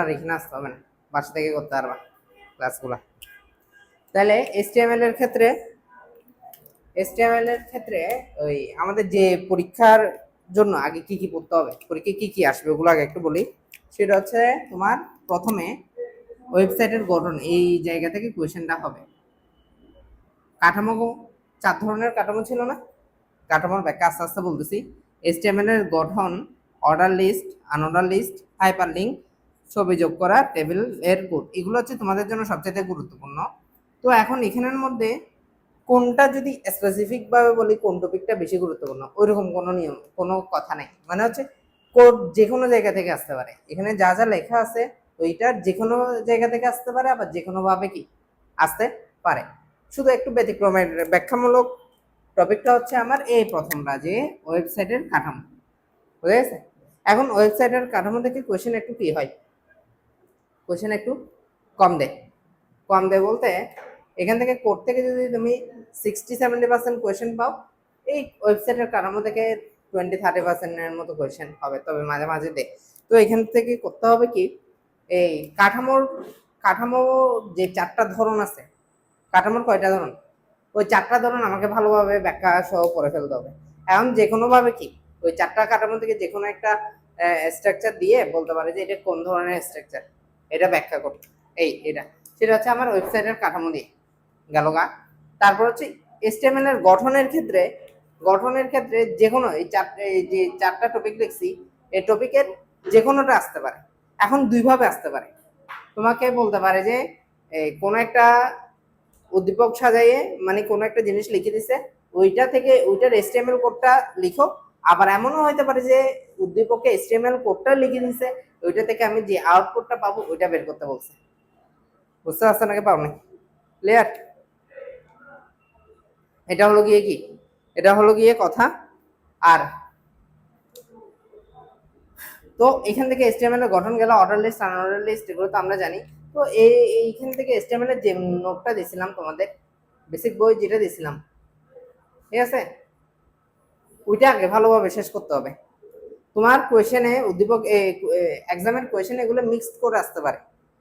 আর এখানে আসতে হবে না, বাসা থেকে করতে পারবা ক্লাসগুলো। তাহলে এইচটিএমএল এর ক্ষেত্রে ওই আমাদের যে পরীক্ষার জন্য আগে কি কি পড়তে হবে, পরীক্ষায় কি কি আসবে ওগুলো আগে একটু বলি। সেটা হচ্ছে তোমার প্রথমে ওয়েবসাইটের গঠন, এই জায়গা থেকে কোয়েশ্চেনটা হবে। কাঠামো 4 ধরনের কাঠামো ছিল না, কাঠামোর ব্যাখ্যা আস্তে আস্তে বলতেছি। এইচটিএমএল এর গঠন, order list, unordered list, hyperlink, ছবি যোগ করা, টেবিল এর কোড, এগুলো হচ্ছে তোমাদের জন্য সবচেয়ে গুরুত্বপূর্ণ। তো এখন এখানের মধ্যে কোনটা যদি স্পেসিফিক ভাবে বলি কোন টপিকটা বেশি গুরুত্বপূর্ণ, ওইরকম কোনো নিয়ম কোনো কথা নেই। মানে হচ্ছে কোড যে কোনো জায়গা থেকে আসতে পারে, এখানে যা যা লেখা আছে ওইটার যে কোনো জায়গা থেকে আসতে পারে, আবার যে কোনো ভাবে কি আসতে পারে। শুধু একটু ব্যতিক্রমের ব্যাখ্যামূলক টপিকটা হচ্ছে আমার এই প্রথমটা, যে ওয়েবসাইটের কাঠামো, বুঝে গেছে? এখন ওয়েবসাইটের কাঠামো থেকে কোয়েশ্চেন একটু কি হয়, কোয়েশ্চেন একটু কম দেয়। কম দেয় বলতে এখান থেকে কোড থেকে যদি তুমি 60-70% কোয়েশ্চেন পাও, এই ওয়েবসাইটের কাঠামো থেকে 20-30%-এর মতো কোয়েশ্চেন হবে, তবে মাঝে মাঝে দেয়। তো এখান থেকে করতে হবে কি, এই কাঠামো যে 4টা ধরন আছে, কাঠামোর কয়টা ধরন, ওই 4টা ধরন আমাকে ভালোভাবে ব্যাখ্যা সহ পড়ে ফেলতে হবে। এখন যে কোনো ভাবে কি ওই 4টা কাঠামো থেকে যে কোনো একটা স্ট্রাকচার দিয়ে বলতে পারে যে এটা কোন ধরনের স্ট্রাকচার, এটা ব্যাখ্যা করতে, এটা সেটা হচ্ছে আমার ওয়েবসাইটের কাঠামো দিয়ে গেল গা। তারপর হচ্ছে এইচটিএমএল এর গঠনের ক্ষেত্রে যে কোনো এই যে 4টা টপিক লিখছি, এই টপিকের যে কোনোটা আসতে পারে। এখন দুইভাবে আসতে পারে, তোমাকে বলতে পারে যে কোনো একটা উদ্দীপক সাজাইয়ে, মানে কোনো একটা জিনিস লিখে দিছে, ওইটা থেকে ওইটার এইচটিএমএল কোডটা লিখো। আবার এমনও হতে পারে যে উদ্দীপকে এইচটিএমএল কোডটা লিখে দিছে, ওইটা থেকে আমি যে আউটপুটটা পাবো ওইটা বের করতে বলছে। বুঝতে পারছো নাকি পাও না? ক্লিয়ার? এটা হলো গিয়ে কি, এটা হলো গিয়ে কথা। আর তো এখান থেকে এইচটিএমএল এর গঠন গেল, অর্ডার লিস্ট, আনঅর্ডার লিস্ট, এগুলো তো আমরা জানি। তো এইখান থেকে এইচটিএমএল এর যে নোটটা দিয়েছিলাম তোমাদের, বেসিক বই যেটা দিয়েছিলাম, ঠিক আছে, ওইটা আগে ভালোভাবে শেষ করতে হবে। তোমার কোয়েশনে উদ্দীপক এক্সামের কোয়েশনে এগুলো মিক্সড করে আসতে পারে,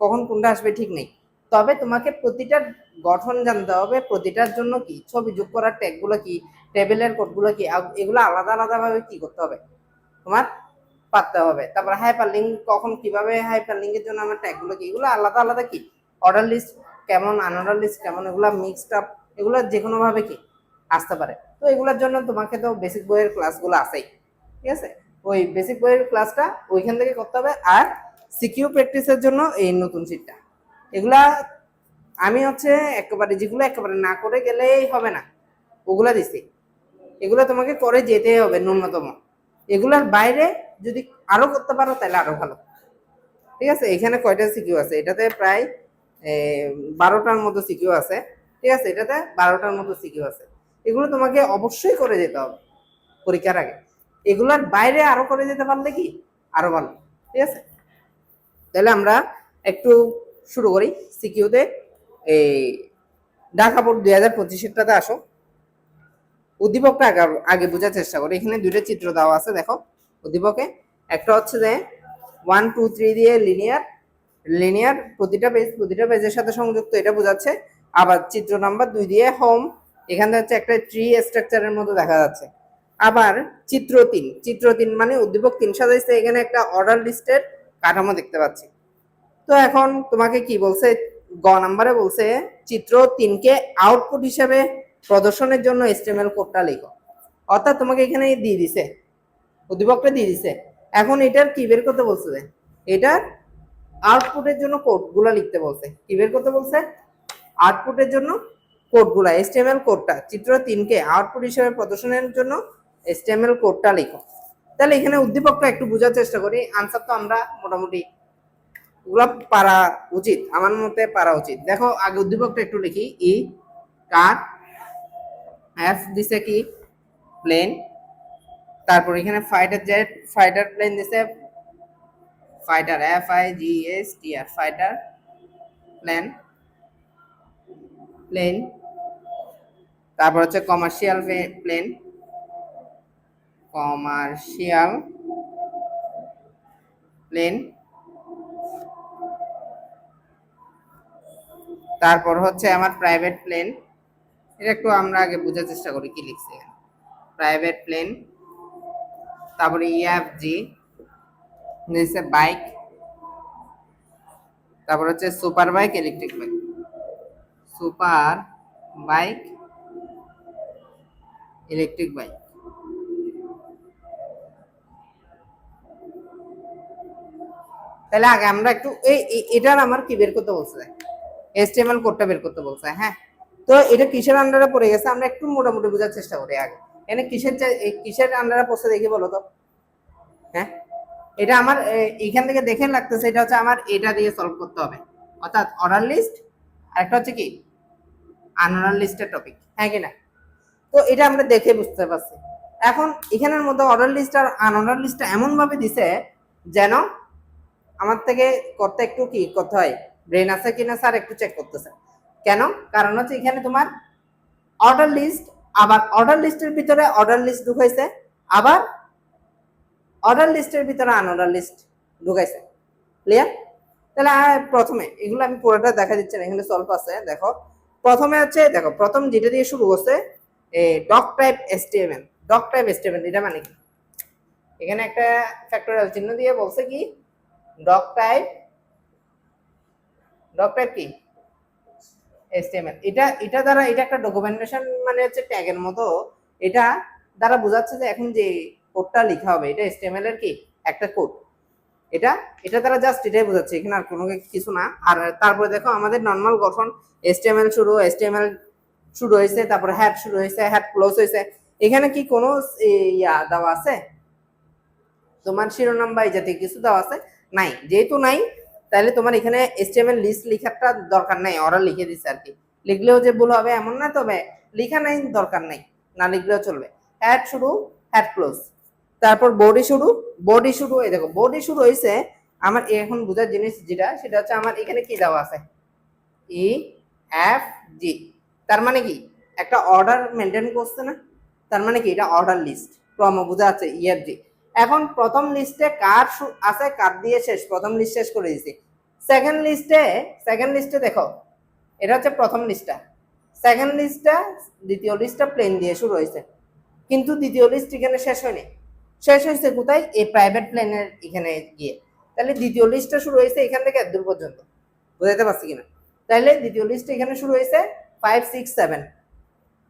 কখন কোনটা আসবে ঠিক নেই। তবে তোমাকে প্রতিটার গঠন জানতে হবে, প্রতিটার জন্য কি ছবি যোগ করার ট্যাগগুলো কি, টেবিলের কোডগুলো কি, এগুলো আলাদা আলাদাভাবে কি করতে হবে তোমার পারতে হবে। তারপর হাইপারলিংক কখন কিভাবে, হাইপারলিংকের জন্য আমার ট্যাগগুলো কি, এগুলো আলাদা আলাদা কি, অর্ডার লিস্ট কেমন, আনঅর্ডার লিস্ট কেমন, এগুলো মিক্সড আপ, এগুলো যে কোনো ভাবে কি আসতে পারে। তো এগুলোর জন্য তোমাকে তো বেসিক বইয়ের ক্লাসগুলো আছেই, ঠিক আছে, ওই বেসিক বইয়ের ক্লাসটা ওইখান থেকে করতে হবে। আর সিকিউ প্র্যাকটিসের জন্য এই নতুন শীটটা, এগুলা আমি হচ্ছে একেবারে যেগুলো একেবারে না করে গেলেই হবে না ওগুলা দিছি, এগুলো তোমাকে করে যেতে হবে ন্যূনতম। এগুলার বাইরে যদি আরো করতে পারো তাহলে আরো ভালো, ঠিক আছে। এখানে কয়টা সিকিউ আছে, এটাতে প্রায় 12টার মতো সিকিউ আছে, ঠিক আছে, এটাতে 12টার মতো সিকিউ আছে। এগুলো তোমাকে অবশ্যই করে যেতে হবে পরীক্ষার আগে, এগুলার বাইরে আরো করে যেতে পারলে কি আরো ভালো, ঠিক আছে। তাহলে আমরা একটু শুরু করি সিকিউতে। এই ঢাকা বোর্ড 2025-এরটাতে আসো, উদ্দীপকটা আগে বোঝার চেষ্টা করি। এখানে দুইটা চিত্র দেওয়া আছে দেখো উদ্দীপকে, একটা হচ্ছে যে 1 2 3 দিয়ে লিনিয়ার প্রতিটা পেজের সাথে সংযুক্ত, এটা বোঝাচ্ছে। আবার চিত্র নাম্বার 2 দিয়ে হোম, এখানে হচ্ছে একটা ট্রি স্ট্রাকচারের মতো দেখা যাচ্ছে। আবার চিত্র তিন মানে উদ্দীপক 3 সাজাইছে, এখানে একটা অর্ডার লিস্টের কাঠামো দেখতে পাচ্ছি। তো এখন তোমাকে কি বলছে, গ নাম্বারে বলছে চিত্র 3কে আউটপুট হিসেবে প্রদর্শনের জন্য এইচটিএমএল কোডটা লিখো। অর্থাৎ তোমাকে এখানে দিয়ে দিছে, উদ্দীপকটা দিয়ে দিছে। এখন এটার কি বের করতে বলছে, এটার আউটপুটের জন্য কোডগুলা লিখতে বলছে। কি বের করতে বলছে, আউটপুটের জন্য কোডগুলা, এইচটিএমএল কোডটা চিত্র 3কে আউটপুট হিসেবে প্রদর্শনের জন্য এইচটিএমএল কোডটা লিখো। তাহলে এখানে উদ্দীপকটা একটু বোঝার চেষ্টা করি, আনসার তো আমরা মোটামুটি ওগুলা পারা উচিত, আমার মতে পারা উচিত। দেখো আগে উদ্দীপকটা একটু লিখি, ই কার, এফ দিছে কি প্লেন, তারপর এখানে ফাইটার প্লেন দিছে, ফাইটার FIGHTR ফাইটার প্লেন। তারপর হচ্ছে কমার্শিয়াল প্লেন। তারপর হচ্ছে আমার প্রাইভেট প্লেন, এটা একটু আমরা আগে বোঝার চেষ্টা করি কি লিখছে। প্রাইভেট প্লেন, তারপরে ইএফজি, নিচে বাইক, তারপর হচ্ছে super bike, electric bike, super bike, electric bike. তাহলে আগে আমরা একটু এটার আমার কি বের করতে বলছে, HTML কোডটা বের করতে বলছে। হ্যাঁ, তো এটা কিসের আন্ডারে পড়ে গেছে আমরা একটু মোটামুটি বোঝার চেষ্টা করি আগে। এখানে কিসের আন্ডারে পড়ছে দেখি বলো তো। হ্যাঁ, এটা আমার এইখান থেকে দেখে লাগতেছে এটা হচ্ছে আমার এটা দিয়ে সলভ করতে হবে, অর্থাৎ অর্ডার লিস্ট আর একটা হচ্ছে কি আনঅর্ডার লিস্টের টপিক, হ্যাঁ কিনা। তো এটা আমরা দেখে বুঝতে পারছি। এখন এখানের মধ্যে অর্ডার লিস্ট আর আনঅর্ডার লিস্টটা এমন ভাবে দিছে যেন আমার থেকে করতে একটু কি করতে হয়, ব্রেন আছে কিনা স্যার একটু চেক করতেছে। কেন? কারণ হচ্ছে এখানে তোমার অর্ডার লিস্ট, আবার অর্ডার লিস্টের ভিতরে অর্ডার লিস্ট ঢুকাইছে, আবার অর্ডার লিস্টের ভিতরে আনঅর্ডার লিস্ট ঢুকাইছে। ক্লিয়ার? তাহলে প্রথমে এগুলো আমি পুরোটা দেখা দিচ্ছি না, এখানে সলভ আছে দেখো। প্রথমে হচ্ছে দেখো, প্রথম যেটা দিয়ে শুরু হচ্ছে doc type HTML। Doc type HTML এটা মানে কি, এখানে একটা ফ্যাক্টরিয়াল চিহ্ন দিয়ে বলছে কি ডক টাইপ, ডক টাইপ কি HTML। এটা দ্বারা এটা একটা ডকুমেন্টেশন মানে হচ্ছে ট্যাগের মতো, এটা দ্বারা বোঝাচ্ছে যে এখন যে কোডটা লেখা হবে এটা HTML এর কি একটা কোড। এটা দ্বারা জাস্ট এটাই বোঝাচ্ছে, এখানে আর কোনো কিছু না। আর তারপরে দেখো আমাদের নর্মাল গঠন HTML শুরু হয়েছে, তারপরে হ্যাড শুরু হয়েছে, হ্যাড ক্লোজ হয়েছে। এখানে কি কোনো ইয়া দেওয়া আছে তোমার শিরোনাম বা এই জাতীয় কিছু দেওয়া আছে? নাই। যেহেতু নাই, তাহলে তোমার এখানে HTML লিস্ট লেখাটা দরকার নাই, ওরা লিখে দিচ্ছে আর কি। লিখলেও যে ভুল হবে এমন না, তবে লেখা নাই দরকার নাই, না লিখলেও চলবে। হ্যাড শুরু, হ্যাড ক্লোজ, তারপর বডি শুরু। এই দেখো বডি শুরু হয়েছে আমার এখন বোঝার জিনিস যেটা, সেটা হচ্ছে আমার এখানে কি দেওয়া আছে EFG। তার মানে কি একটা অর্ডার মেনটেন করছে না, তার মানে কি এটা অর্ডার লিস্ট, ক্রম বোঝা আছে EFG। এখন প্রথম লিস্টে কার আছে, কার দিয়ে শেষ, প্রথম লিস্ট শেষ করে দিয়েছি। সেকেন্ড লিস্টে দেখো এটা হচ্ছে প্রথম লিস্টটা, সেকেন্ড লিস্টটা, দ্বিতীয় লিস্টটা প্লেন দিয়ে শুরু হয়েছে, কিন্তু দ্বিতীয় লিস্ট এখানে শেষ হয়নি। শেষ হয়েছে কোথায়, এই প্রাইভেট প্লেনের এখানে গিয়ে। তাহলে দ্বিতীয় লিস্টটা শুরু হয়েছে এখান থেকে দূর পর্যন্ত, বুঝাতে পারছি কিনা। তাহলে দ্বিতীয় লিস্ট এখানে শুরু হয়েছে 5, 6, 7,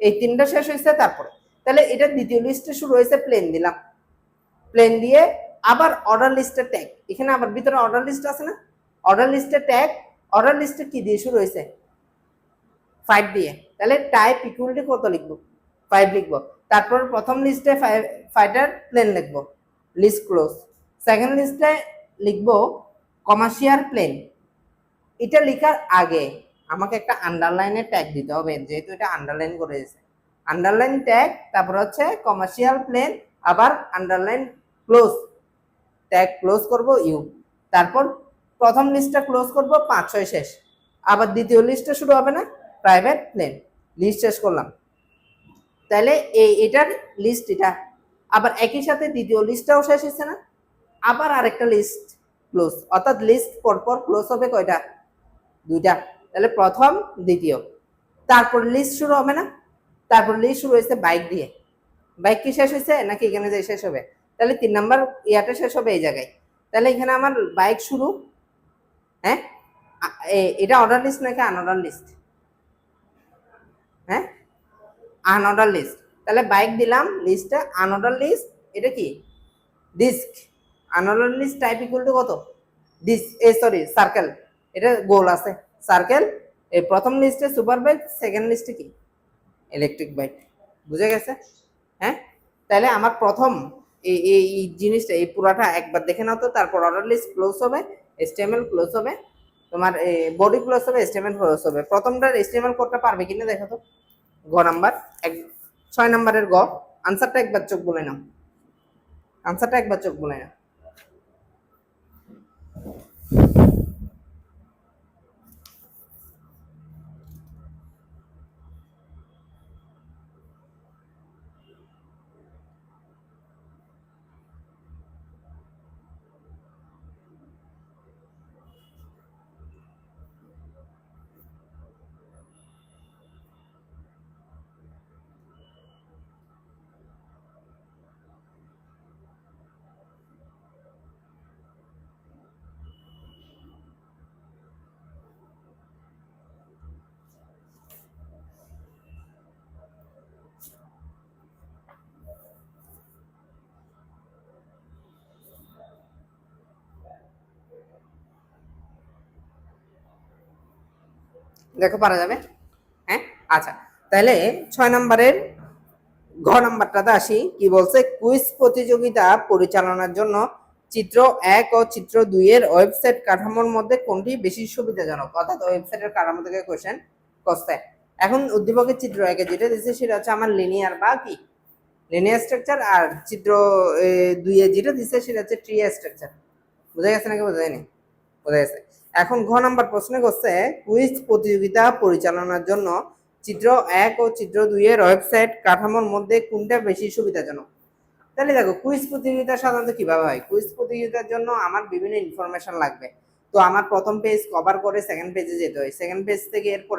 এই তিনটা শেষ হয়েছে। তারপরে তাহলে এটা দ্বিতীয় লিস্টে শুরু হয়েছে, প্লেন দিলাম, প্লেন দিয়ে আবার অর্ডার লিস্টের ট্যাগ, এখানে আবার ভিতরে অর্ডার লিস্ট আছে না, অর্ডার লিস্টের ট্যাগ, অর্ডার লিস্টে কি দিয়ে শুরু হয়েছে 5 দিয়ে। তাহলে টাইপ ইকুয়ালিটি কত লিখবো, 5 লিখবো। তারপর প্রথম লিস্টে ফাইটার প্লেন লিখবো, লিস্ট ক্লোজ। সেকেন্ড লিস্টে লিখবো কমার্শিয়াল প্লেন। এটা লেখার আগে আমাকে একটা আন্ডারলাইনের ট্যাগ দিতে হবে, যেহেতু এটা আন্ডারলাইন করে দিয়েছে। আন্ডারলাইন ট্যাগ, তারপর হচ্ছে কমার্শিয়াল প্লেন, আবার আন্ডারলাইন ক্লোজ, ট্যাগ ক্লোজ করব ইউ। তারপর প্রথম লিস্টটা ক্লোজ করব 5, 6 শেষ, আবার দ্বিতীয় লিস্টে শুরু হবে না, প্রাইভেট প্লেন, লিস্ট শেষ করলাম। তাহলে এটার লিস্ট এটা, আবার একই সাথে দ্বিতীয় লিস্টটাও শেষ হচ্ছে না, আবার আরেকটা লিস্ট ক্লোজ, অর্থাৎ লিস্ট পরপর ক্লোজ হবে কয়টা, 2টা। তাহলে প্রথম, দ্বিতীয়, তারপর লিস্ট শুরু হবে না, তারপর লিস্ট শুরু হয়েছে বাইক দিয়ে। বাইক কি শেষ হয়েছে নাকি এখানে যে শেষ হবে, তাহলে 3 নাম্বার ইয়াটা শেষ হবে এই জায়গায়। তাহলে এখানে আমার বাইক শুরু। হ্যাঁ, এটা অর্ডার লিস্ট নাকি আনঅর্ডার লিস্ট? হ্যাঁ, আনঅর্ডার লিস্ট। তাহলে বাইক দিলাম লিস্টটা, আনঅর্ডার লিস্ট এটা কি disc, unordered list type equal to কত, ডিস্ক, সরি সার্কেল, এটা গোল আছে সার্কেল। এই প্রথম লিস্টে সুপার বাইক, সেকেন্ড লিস্টে কি ইলেকট্রিক বাইক। বুঝে গেছে? হ্যাঁ, তাহলে আমার প্রথম এই জিনিসটা, এই পুরাটা একবার দেখে নাও তো। তারপর অর্ডার লিস্ট ক্লোজ হবে, HTML ক্লোজ হবে, তোমার বডি ক্লোজ হবে, HTML ক্লোজ হবে। প্রথমটার HTML কোডটা পারবে কিনা দেখো তো। গ নাম্বার, 6 নাম্বারের গ, আনসারটা একবার চোখ বলে নাও, আনসারটা একবার চোখ বলে নাও। দেখো পারা যাবে। হ্যাঁ, আচ্ছা, তাহলে 6 নম্বরের ঘ নাম্বারটাতে আসি। কি বলছে, কুইজ প্রতিযোগিতা পরিচালনার জন্য চিত্র 1 ও চিত্র 2 এর ওয়েবসাইট কাঠামোর মধ্যে কোনটি বেশি সুবিধাজনক? অর্থাৎ ওয়েবসাইটের কাঠামো থেকে কোশ্চেন করছে। এখন উদ্দীপকের চিত্র 1 এ যেটা দিয়েছে সেটা হচ্ছে আমার লিনিয়ার বা কি লিনিয়ার স্ট্রাকচার, আর চিত্র 2 এ যেটা দিয়েছে সেটা হচ্ছে ট্রি স্ট্রাকচার। বোঝা গেছে নাকি বোঝা যায়নি? বোঝা গেছে। এখন ঘ নাম্বার প্রশ্ন করছে কুইজ প্রতিযোগিতা পরিচালনার জন্য চিত্র 1 ও চিত্র 2 এর ওয়েবসাইট কাঠামোর মধ্যে কোনটা বেশি সুবিধাজনক? তাহলে দেখো, কুইজ প্রতিযোগিতা সাধারণত কিভাবে হয়? কুইজ প্রতিযোগিতার জন্য আমার বিভিন্ন ইনফরমেশন লাগবে। তো আমার প্রথম পেজ কভার করে সেকেন্ড পেজে যেতে হয়, সেকেন্ড পেজ থেকে এরপর